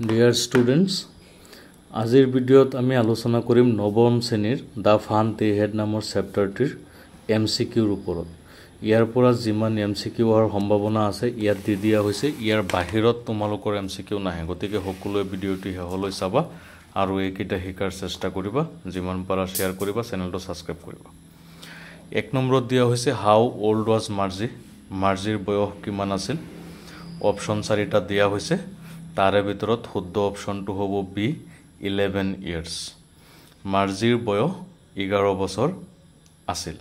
Dear students, আজিৰ ভিডিঅ'ত আমি আলোচনা কৰিম নৱম শ্ৰেণীৰ দা ফান দে হেড নামৰ চেপ্টাৰটিৰ এমচিকিউৰ ওপৰত। ইয়াৰ পৰা যিমান এমচিকিউ হোৱাৰ সম্ভাৱনা আছে ইয়াত দি দিয়া হৈছে। ইয়াৰ বাহিৰত তোমালোকৰ এমচিকিউ নাহে, গতিকে সকলোৱে ভিডিঅ'টি শেষলৈ চাবা আৰু এইকেইটা শিকাৰ চেষ্টা কৰিবা। যিমান পাৰা শ্বেয়াৰ কৰিবা, চেনেলটো ছাবস্ক্ৰাইব কৰিবা। 1 নম্বৰত দিয়া হৈছে হাউ অল্ড ৱাজ মাৰ্জি, মাৰ্জিৰ বয়স কিমান আছিল। অপশ্যন 4টা দিয়া হৈছে, তাৰে ভিতৰত শুদ্ধ অপশ্যনটো হ'ব বি 11 years। মাৰ্জিৰ বয়স 11 বছৰ আছিল।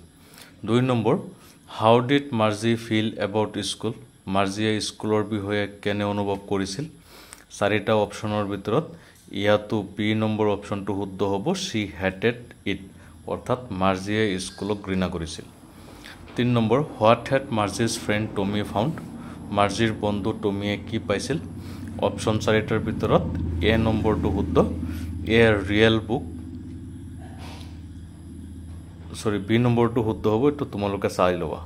2 number, how did Margie feel about school, মাৰ্জিয়ে স্কুলৰ বিষয়ে কেনে অনুভৱ কৰিছিল। 4টা অপশ্যনৰ ভিতৰত ইয়াতো বি নম্বৰ অপশ্যনটো শুদ্ধ হ'ব, শ্বি হেটেড ইট, অৰ্থাৎ মাৰ্জিয়ে স্কুলক ঘৃণা কৰিছিল। 3 number, what had Margie's friend Tommy found, মাৰ্জিৰ বন্ধু টমিয়ে কি পাইছিল। অপশ্যন 4টাৰ ভিতৰত এ নম্বৰটো শুদ্ধ, এ ৰিয়েল বুক, বি নম্বৰটো শুদ্ধ হ'ব, এইটো তোমালোকে চাই ল'বা।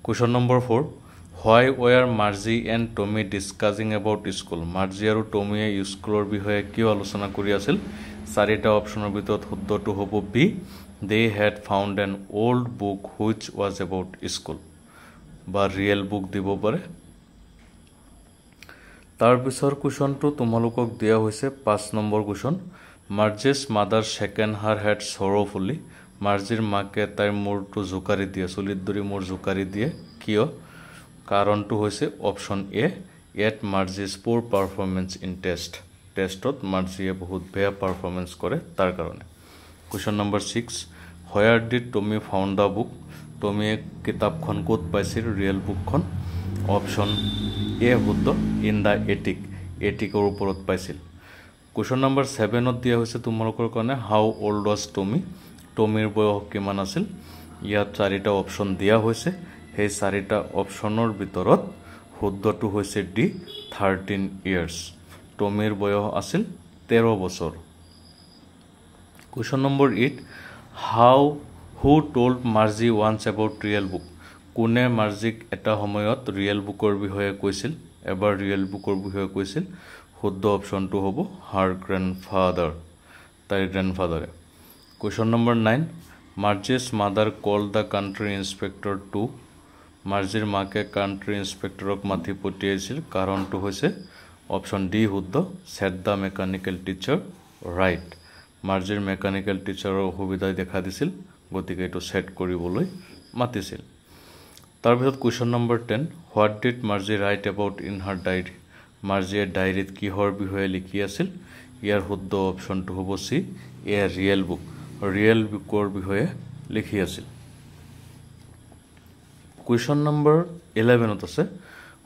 Question number 4, why wear Marzi and Tommy discussing about school, Marzi আৰু টমিয়ে স্কুলৰ বিষয়ে কিয় আলোচনা কৰি আছিল। 4টা অপশ্যনৰ ভিতৰত শুদ্ধটো হ'ব B, they had found an old book which was about school, বা ৰিয়েল বুক দিব পাৰে। তাৰপিছৰ কুৱেশ্যনটো তোমালোকক দিয়া হৈছে 5 নম্বৰ question, Margie's mother second her head sorrowfully, মাৰ্জিৰ মাকে তাইৰ মূৰটো জোকাৰি দিয়ে, চুলিত ধৰি মূৰ জোকাৰি দিয়ে কিয়। কাৰণটো হৈছে option A, at Margie's poor performance in test, টেষ্টত মাৰ্জিয়ে বহুত বেয়া পাৰফৰ্মেঞ্চ কৰে তাৰ কাৰণে। Question number 6, where did Tommy found the book, টমিয়ে কিতাপখন ক'ত পাইছিল, ৰিয়েল বুকখন। অপশ্যন এ শুদ্ধ, ইন দ্য এটিক, এটিকৰ ওপৰত পাইছিল। কুৱেশ্যন নম্বৰ 7ত দিয়া হৈছে তোমালোকৰ কাৰণে হাউ অল্ড ৱাজ টমি, টমিৰ বয়স কিমান আছিল। ইয়াত 4টা অপশ্যন দিয়া হৈছে, সেই 4টা অপশ্যনৰ ভিতৰত শুদ্ধটো হৈছে ডি 13 years, টমিৰ বয়স আছিল 13 বছৰ। Question number 8, who told Marzi once about real book, কোনে মাৰ্জিক এটা সময়ত ৰিয়েল বুকৰ বিষয়ে কৈছিল, এবাৰ ৰিয়েল বুকৰ বিষয়ে কৈছিল। শুদ্ধ অপশ্যনটো হ'ব হাৰ গ্ৰেণ্ডফাদাৰ, তাইৰ গ্ৰেণ্ডফাদাৰে। Question number 9, Margie's mother call the country inspector to, মাৰ্জিৰ মাকে কাণ্ট্ৰি ইনস্পেক্টৰক মাতি পঠিয়াইছিল, কাৰণটো হৈছে অপশ্যন ডি শুদ্ধ, set the mechanical teacher right, মাৰ্জিৰ মেকানিকেল টিচাৰৰ অসুবিধাই দেখা দিছিল, গতিকে এইটো ছেট কৰিবলৈ মাতিছিল। তাৰপিছত question number 10, what did Margie write about in her diary, মাৰ্জিয়ে ডায়েৰীত কিহৰ বিষয়ে লিখি আছিল। ইয়াৰ শুদ্ধ অপশ্যনটো হ'ব C, a real book, real বুকৰ বিষয়ে লিখি আছিল। কুৱেশ্যন নম্বৰ 11ত আছে,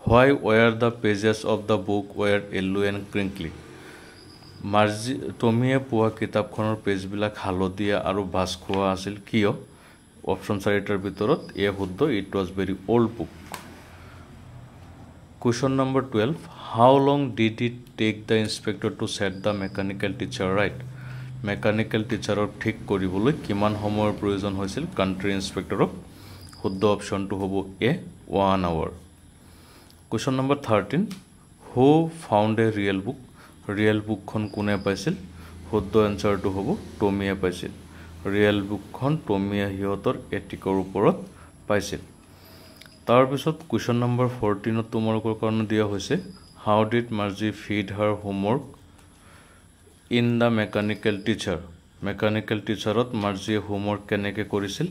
why were the pages of the book were yellow and crinkly, Margie টমিয়ে পোৱা কিতাপখনৰ পেজবিলাক হালধীয়া আৰু বাছ খোৱা আছিল কিয়। অপশ্যন 4টাৰ ভিতৰত এ শুদ্ধ, it was very old book. Question number 12, how long did it take the inspector to set the mechanical teacher right, mechanical টিচাৰক ঠিক কৰিবলৈ কিমান সময়ৰ প্ৰয়োজন হৈছিল কাণ্ট্ৰি ইনস্পেক্টৰক। শুদ্ধ অপশ্যনটো হ'ব এ 1 hour। কুৱেশ্যন নম্বৰ 13, হু ফাউণ্ড এ ৰিয়েল বুক, ৰিয়েল বুকখন কোনে পাইছিল। শুদ্ধ এনচাৰটো হ'ব টমিয়ে পাইছিল, ৰিয়েল বুকখন টমিয়ে সিহঁতৰ এটিকৰ ওপৰত পাইছিল। তাৰপিছত কুৱেশ্যন নম্বৰ 14ত তোমালোকৰ কাৰণে দিয়া হৈছে, how did Margie feed her homework in the mechanical teacher, mechanical টিচাৰত মাৰ্জিয়ে হোমৱৰ্ক কেনেকৈ কৰিছিল।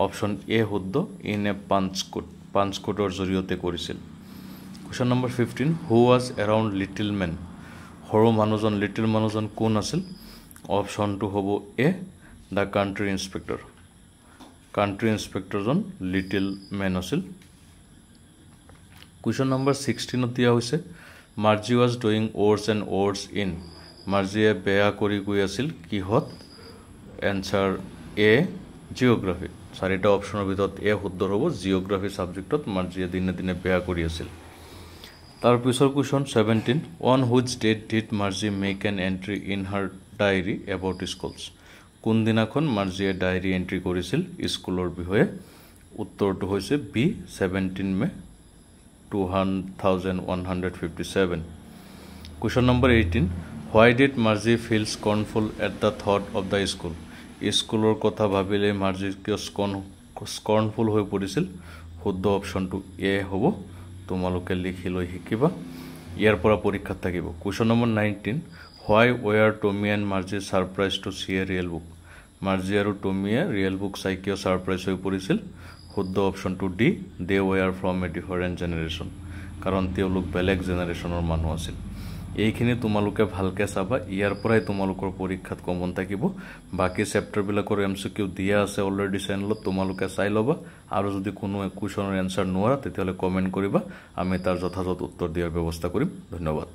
অপশ্যন এ শুদ্ধ, ইন এ পাঞ্চ কোডৰ জৰিয়তে কৰিছিল। Question number 15, who was around little men, সৰু মানুহজন, লিটিল মানুহজন কোন আছিল। অপশ্যনটো হ'ব A the country inspector, country ইনস্পেক্টৰজন লিটিল মেন আছিল। কুৱেশ্যন নম্বৰ 16ত দিয়া হৈছে, Margie was doing worse and worse in, মাৰ্জিয়ে বেয়া কৰি গৈ আছিল কিহত। এনচাৰ এ জিঅ'গ্ৰাফি, 4টা অপশ্যনৰ ভিতৰত এ শুদ্ধ হ'ব, জিঅ'গ্ৰাফি ছাবজেক্টত মাৰ্জিয়ে দিনে দিনে বেয়া কৰি আছিল। তাৰপিছৰ question 17, on which date did Margie make an entry in her diary about schools, কোনদিনাখন মাৰ্জিয়ে ডায়েৰী এণ্ট্ৰি কৰিছিল স্কুলৰ বিষয়ে। উত্তৰটো হৈছে B 17 May 2157। Question number 18. Why did Margie feel scornful at the thought of the school? স্কুলৰ কথা ভাবিলে মাৰ্জি কিয় স্কৰ্ণফুল হৈ পৰিছিল? শুদ্ধ অপশ্যনটো এ হ'ব। তোমালোকে লিখি লৈ শিকিবা, ইয়াৰ পৰা পৰীক্ষাত থাকিব। Question number 19. Why were Tommy and Margie surprised to see a real book? Marzi আৰু টমিয়ে ৰিয়েল বুক চাই কিয় ছাৰপ্ৰাইজ হৈ পৰিছিল? শুদ্ধ অপশ্যনটো D, they were from a different generation, কাৰণ তেওঁলোক বেলেগ জেনেৰেশ্যনৰ মানুহ আছিল। এইখিনি তোমালোকে ভালকৈ চাবা, ইয়াৰ পৰাই তোমালোকৰ পৰীক্ষাত কমন থাকিব। বাকী চেপ্টাৰবিলাকৰ MCQ দিয়া আছে অলৰেডি চেনেলত, তোমালোকে চাই ল'বা। আৰু যদি কোনো কুৱেশ্যনৰ এনচাৰ নোৱাৰা তেতিয়াহ'লে কমেণ্ট কৰিবা, আমি তাৰ যথাযথ উত্তৰ দিয়াৰ ব্যৱস্থা কৰিম। ধন্যবাদ।